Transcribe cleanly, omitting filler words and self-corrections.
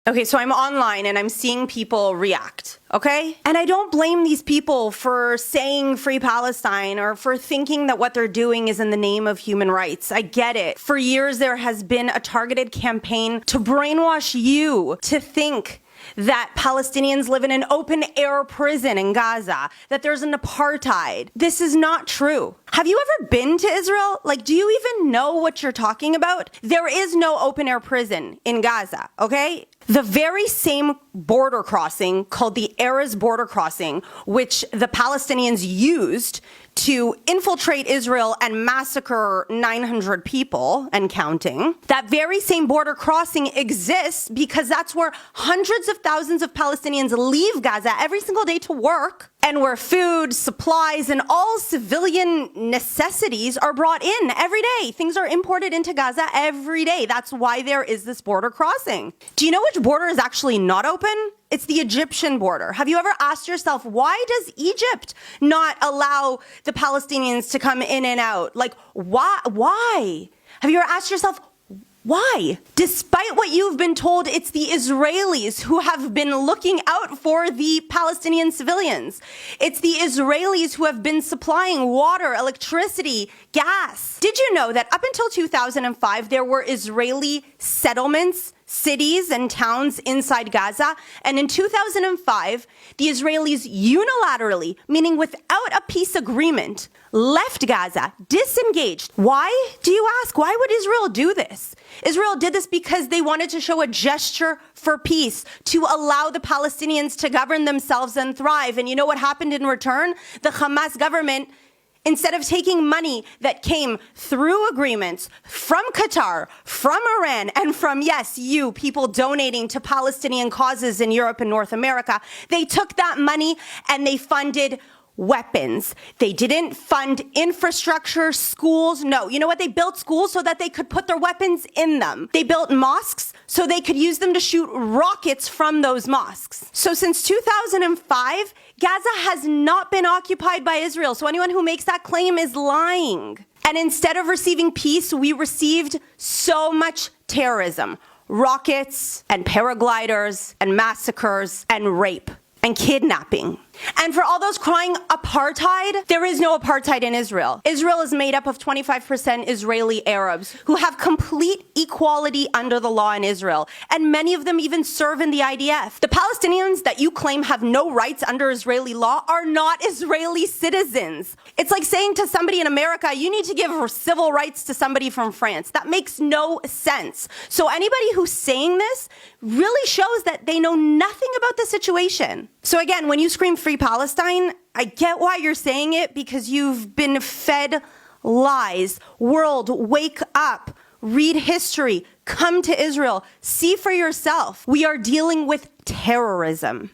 Okay, so I'm online and I'm seeing people react, okay? And I don't blame these people for saying free Palestine or for thinking that what they're doing is in the name of human rights. I get it. For years, there has been a targeted campaign to brainwash you to think that Palestinians live in an open-air prison in Gaza, that there's an apartheid. This is not true. Have you ever been to Israel? Do you even know what you're talking about? There is no open-air prison in Gaza, okay? The very same border crossing called the Erez border crossing, which the Palestinians used to infiltrate Israel and massacre 900 people and counting, that very same border crossing exists because that's where hundreds of thousands of Palestinians leave Gaza every single day to work, and where food, supplies, and all civilian necessities are brought in every day. Things are imported into Gaza every day. That's why there is this border crossing. Do you know which border is actually not open? It's the Egyptian border. Have you ever asked yourself, why does Egypt not allow the Palestinians to come in and out? Why? Have you ever asked yourself, why? Despite what you've been told, it's the Israelis who have been looking out for the Palestinian civilians. It's the Israelis who have been supplying water, electricity, gas. Did you know that up until 2005, there were Israeli settlements, cities and towns inside Gaza? And in 2005, the Israelis unilaterally, meaning without a peace agreement, left Gaza, disengaged. Why, do you ask? Why would Israel do this? Israel did this because they wanted to show a gesture for peace, to allow the Palestinians to govern themselves and thrive. And you know what happened in return? The Hamas government, instead of taking money that came through agreements from Qatar, from Iran, and from, yes, you, people donating to Palestinian causes in Europe and North America, they took that money and they funded weapons. They didn't fund infrastructure, schools. No, you know what? They built schools so that they could put their weapons in them. They built mosques so they could use them to shoot rockets from those mosques. So since 2005, Gaza has not been occupied by Israel. So anyone who makes that claim is lying. And instead of receiving peace, we received so much terrorism, rockets and paragliders and massacres and rape and kidnapping. And for all those crying apartheid, there is no apartheid in Israel. Israel is made up of 25% Israeli Arabs who have complete equality under the law in Israel. And many of them even serve in the IDF. The Palestinians that you claim have no rights under Israeli law are not Israeli citizens. It's like saying to somebody in America, you need to give civil rights to somebody from France. That makes no sense. So anybody who's saying this really shows that they know nothing about the situation. So again, when you scream free Palestine, I get why you're saying it, because you've been fed lies. World, wake up. Read history. Come to Israel. See for yourself. We are dealing with terrorism.